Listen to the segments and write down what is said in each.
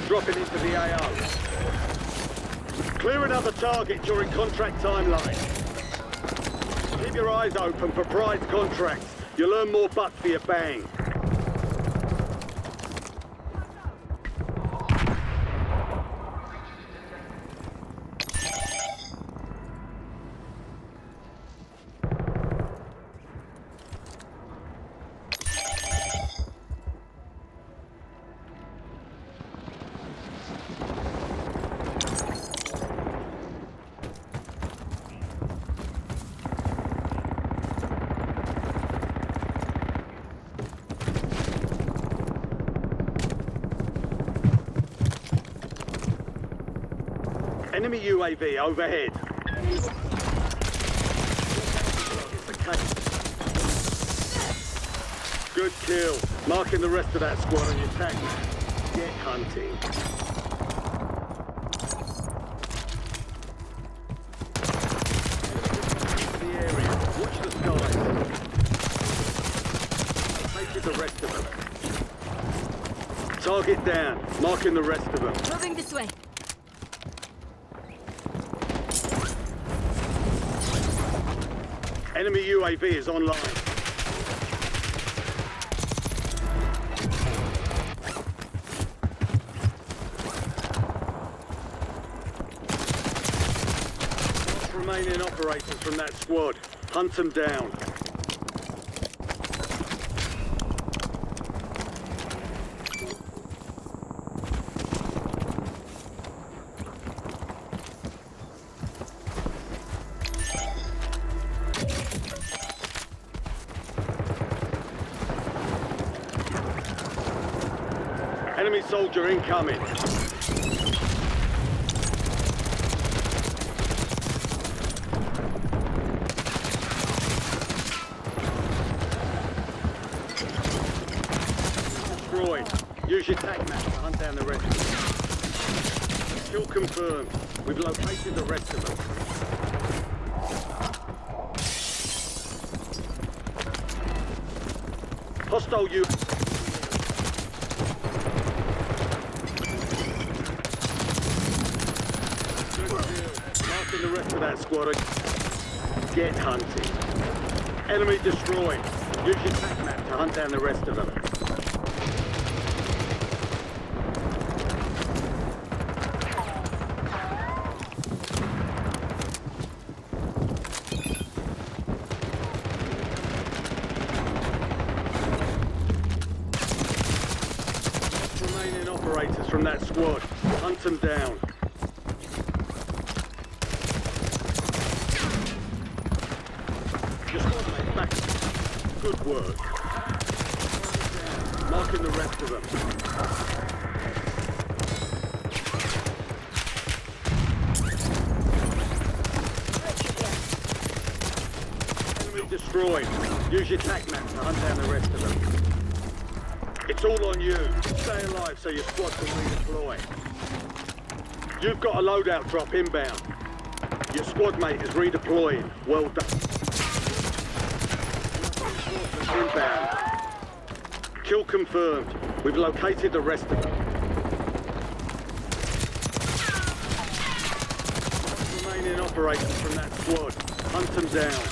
dropping into the AO. Clear another target during contract timeline. Keep your eyes open for prize contracts. You'll earn more bucks for your bang. Enemy UAV overhead. Good kill. Marking the rest of that squad on your tag map. Get hunting. The area. Watch the skies. Take the rest of them. Target down. Marking the rest of them. Moving this way. Enemy UAV is online. Remaining operators from that squad. Hunt them down. Enemy soldier incoming. Destroyed. Use your tac map to hunt down the rest of them. Kill confirmed. We've located the rest of them. Hostile U. Marking the rest of that squad. Get hunting. Enemy destroyed. Use your tac map to hunt down the rest of them. Remaining operators from that squad. Hunt them down. Your squad mate back. Good work. Marking the rest of them. Enemy destroyed. Use your tac map to hunt down the rest of them. It's all on you. Stay alive so your squad can redeploy. You've got a loadout drop inbound. Your squad mate is redeploying. Well done. Inbound. Kill confirmed. We've located the rest of them. Remaining operators from that squad. Hunt them down.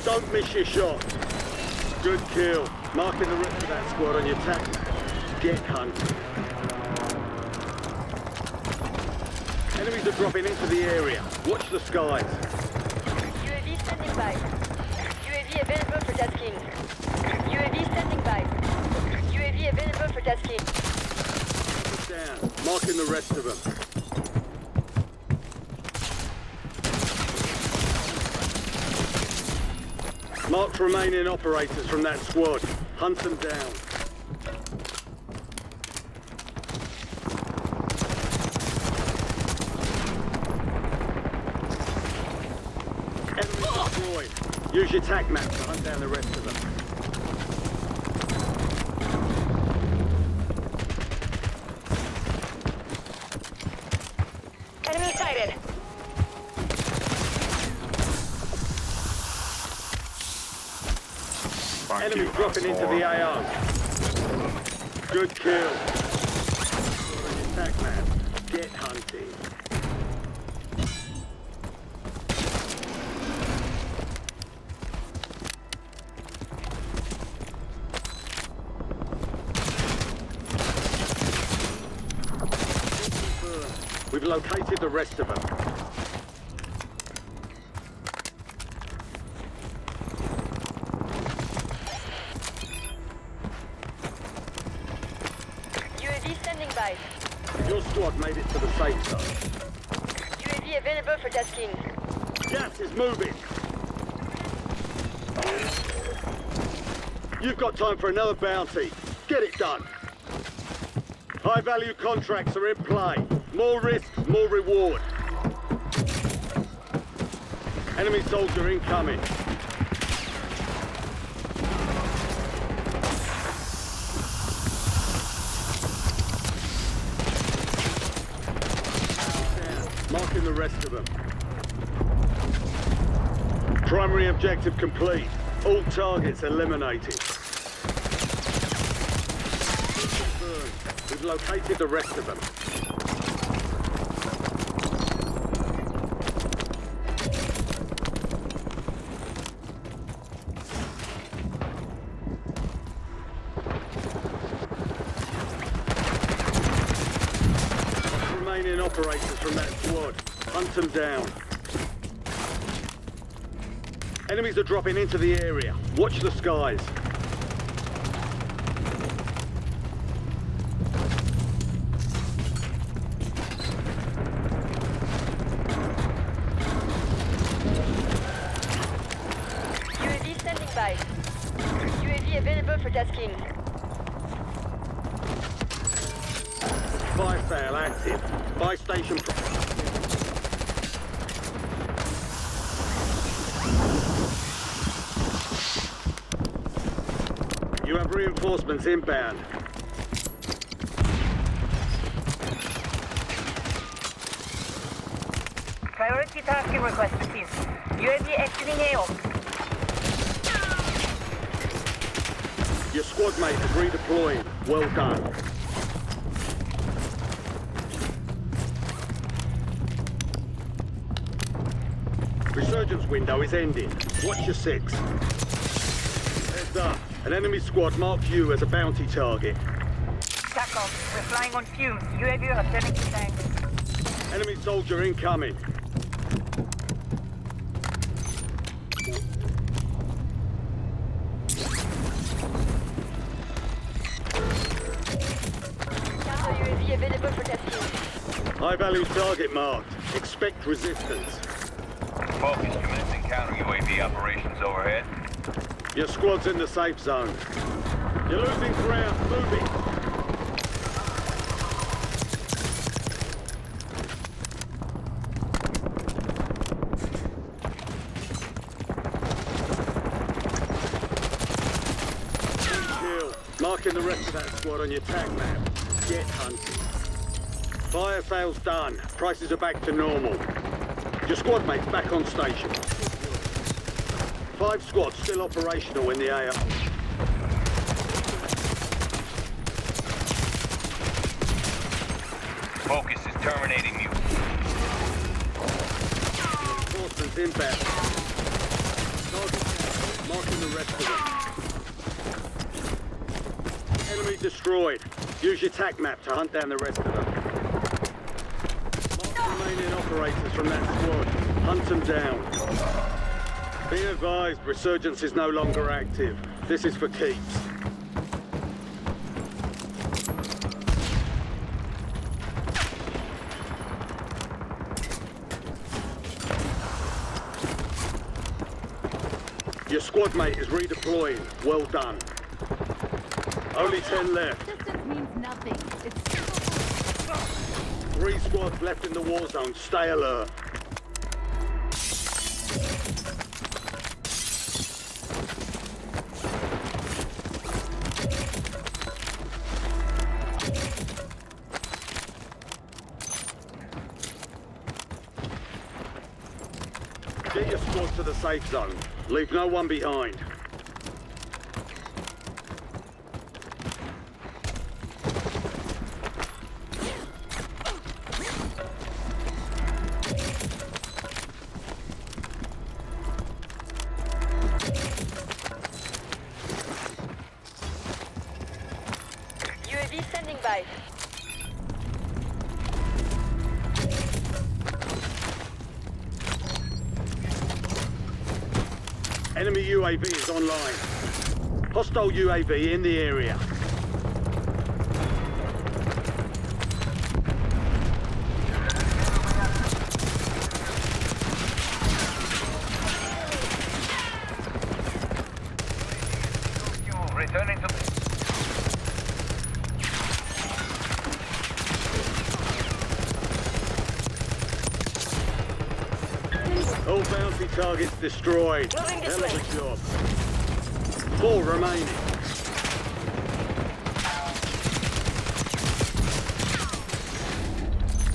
Don't miss your shot. Good kill. Marking the rest of that squad on your tac map. Get hunting. Enemies are dropping into the area. Watch the skies. UAV standing by. UAV available for tasking. UAV standing by. UAV available for tasking. Down. Marking the rest of them. Marked remaining operators from that squad. Hunt them down. Enemy destroyed. Use your tac map to hunt down the rest of them. Enemy sighted. Enemy dropping into the AO. Good kill. Attack map. Get hunting. We've located the rest of them. UAV standing by. Your squad made it to the safe zone. UAV available for tasking. Gas is moving. You've got time for another bounty. Get it done. High-value contracts are in play. More risk, more reward. Enemy soldier incoming. Marking the rest of them. Primary objective complete. All targets eliminated. We've located the rest of them. Remaining operators from that squad. Hunt them down. Enemies are dropping into the area. Watch the skies. UAV standing by. UAV available for tasking. Fire sale active. Buy station. You have reinforcements inbound. Priority tasking request received. UAV exiting AO. Your squad mate is redeploying. Well done. Resurgence window is ending. Watch your six. Heads up. An enemy squad marked you as a bounty target. Tackle. We're flying on fumes. UAV are turning to tank. Enemy soldier incoming. Counter UAV available for tasking. High value target marked. Expect resistance. Focus commencing counter UAV operations overhead. Your squad's in the safe zone. You're losing ground. Moving. Kill. Marking the rest of that squad on your tag map. Get hunting. Fire sales done. Prices are back to normal. Your squad mate's back on station. 5 squads still operational in the AO. Focus is terminating you. Reinforcements inbound. Target marking the rest of them. Enemy destroyed. Use your tac map to hunt down the rest of them. Mark the remaining operators from that squad. Hunt them down. Be advised, resurgence is no longer active. This is for keeps. Your squad mate is redeploying. Well done. Only 10 left. Distance means nothing. It's 3 squads left in the war zone. Stay alert. Get your squad to the safe zone. Leave no one behind. UAV standing by. Enemy UAV is online. Hostile UAV in the area. Returning to... All bounty targets destroyed. Moving this Hell way. of a job. 4 remaining.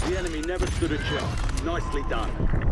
The enemy never stood a chance. Nicely done.